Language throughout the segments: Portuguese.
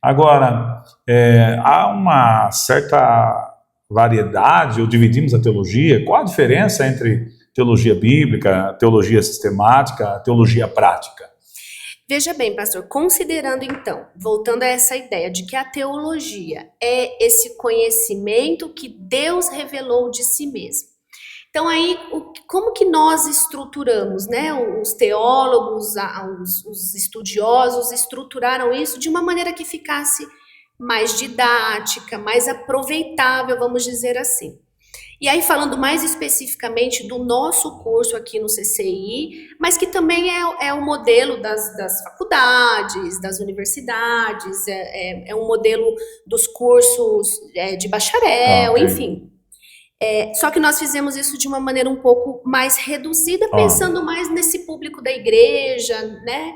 Agora, há uma certa variedade, ou dividimos a teologia. Qual a diferença entre teologia bíblica, teologia sistemática, teologia prática? Veja bem, pastor, considerando então, voltando a essa ideia de que a teologia é esse conhecimento que Deus revelou de si mesmo. Então aí, como que nós estruturamos, né? Os teólogos, os estudiosos estruturaram isso de uma maneira que ficasse mais didática, mais aproveitável, vamos dizer assim. E aí, falando mais especificamente do nosso curso aqui no CCI, mas que também é o modelo das faculdades, das universidades, é um modelo dos cursos de bacharel, enfim. Só que nós fizemos isso de uma maneira um pouco mais reduzida, pensando mais nesse público da igreja, né?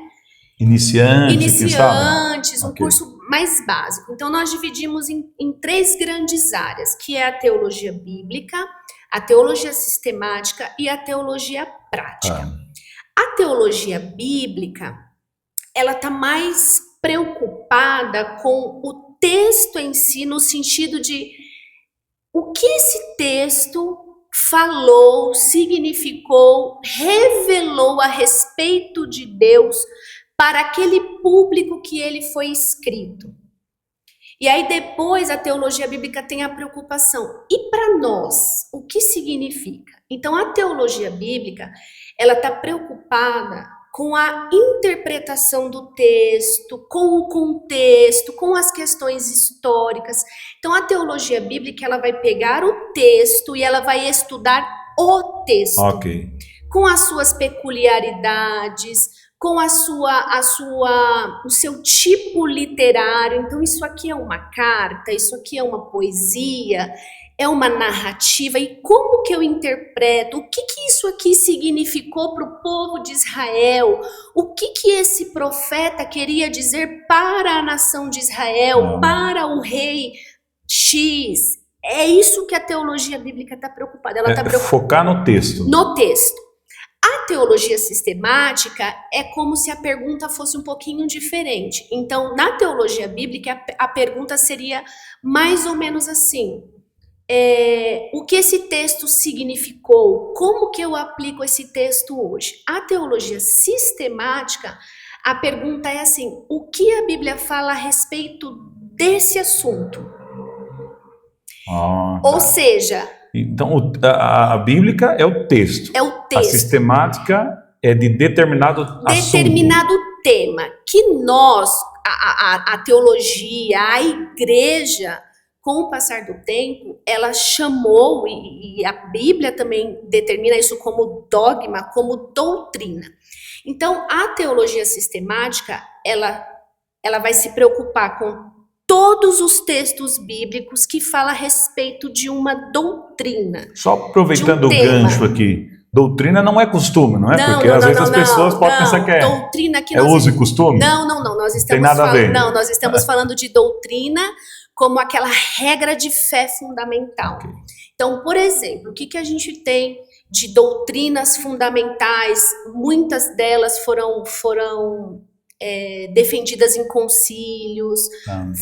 Iniciantes, um curso mais básico. Então, nós dividimos em 3 grandes áreas, que é a teologia bíblica, a teologia sistemática e a teologia prática. A teologia bíblica, ela está mais preocupada com o texto em si, no sentido de o que esse texto falou, significou, revelou a respeito de Deus para aquele público que ele foi escrito. E aí depois a teologia bíblica tem a preocupação. E para nós, o que significa? Então a teologia bíblica, ela está preocupada com a interpretação do texto, com o contexto, com as questões históricas. Então a teologia bíblica, ela vai pegar o texto e ela vai estudar o texto. Com as suas peculiaridades, com o seu tipo literário. Então isso aqui é uma carta, isso aqui é uma poesia, é uma narrativa. E como que eu interpreto? O que isso aqui significou para o povo de Israel? O que esse profeta queria dizer para a nação de Israel, para o rei X? É isso que a teologia bíblica está preocupada. Ela está preocupada. Focar no texto. No texto. A teologia sistemática é como se a pergunta fosse um pouquinho diferente. Então, na teologia bíblica, a pergunta seria mais ou menos assim: o que esse texto significou? Como que eu aplico esse texto hoje? A teologia sistemática, a pergunta é assim: o que a Bíblia fala a respeito desse assunto? Ou seja... Então, a bíblica é o texto. É o texto. A sistemática é de determinado tema. Que nós, a teologia, a igreja, com o passar do tempo, ela chamou, e a Bíblia também determina isso como dogma, como doutrina. Então, a teologia sistemática, ela vai se preocupar com todos os textos bíblicos que falam a respeito de uma doutrina. Só aproveitando o gancho aqui, doutrina não é costume, não é? Porque às vezes as pessoas podem pensar que doutrina que uso e costume. Não. Nós estamos tem nada a ver. Não, nós estamos falando de doutrina como aquela regra de fé fundamental. Então, por exemplo, o que a gente tem de doutrinas fundamentais? Muitas delas foram defendidas em concílios,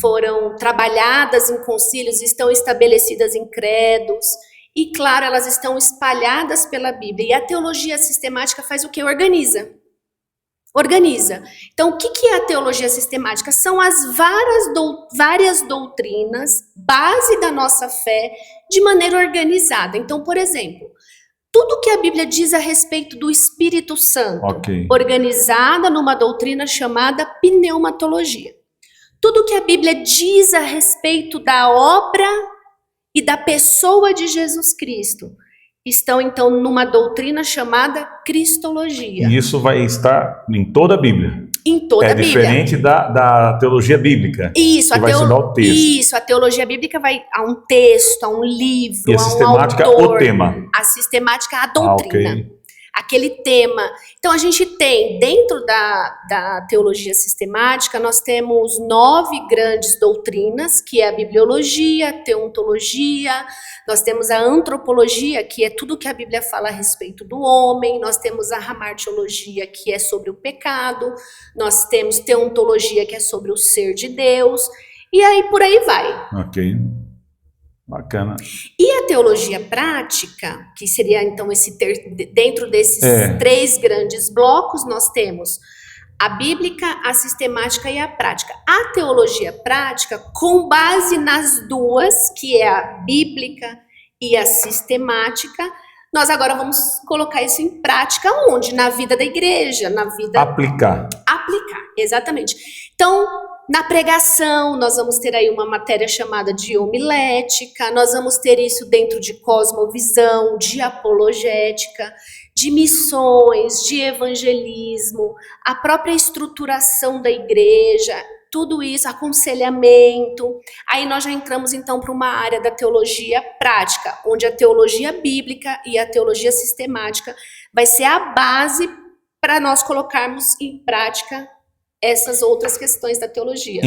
foram trabalhadas em concílios, estão estabelecidas em credos, e claro, elas estão espalhadas pela Bíblia. E a teologia sistemática faz o quê? Organiza. Então, o que é a teologia sistemática? São as várias doutrinas, base da nossa fé, de maneira organizada. Então, por exemplo, tudo que a Bíblia diz a respeito do Espírito Santo, organizada numa doutrina chamada pneumatologia. Tudo que a Bíblia diz a respeito da obra e da pessoa de Jesus Cristo estão, então, numa doutrina chamada cristologia. E isso vai estar em toda a Bíblia. Em toda a Bíblia. É diferente da teologia bíblica. Isso, que vai estudar o texto. Isso, a teologia bíblica vai a um texto, a um livro, e a a um sistemática, autor. o tema. A sistemática, a doutrina. aquele tema. Então, a gente tem, dentro da teologia sistemática, nós temos 9 grandes doutrinas, que é a bibliologia, a teontologia, nós temos a antropologia, que é tudo que a Bíblia fala a respeito do homem, nós temos a hamartiologia, que é sobre o pecado, nós temos teontologia, que é sobre o ser de Deus, e aí por aí vai. Ok. Bacana. E a teologia prática, que seria então dentro desses 3 grandes blocos, nós temos a bíblica, a sistemática e a prática. A teologia prática, com base nas duas, que é a bíblica e a sistemática, nós agora vamos colocar isso em prática onde? Na vida da igreja, na vida... Aplicar, exatamente. Então, na pregação, nós vamos ter aí uma matéria chamada de homilética, nós vamos ter isso dentro de cosmovisão, de apologética, de missões, de evangelismo, a própria estruturação da igreja, tudo isso, aconselhamento. Aí nós já entramos então para uma área da teologia prática, onde a teologia bíblica e a teologia sistemática vai ser a base para nós colocarmos em prática essas outras questões da teologia.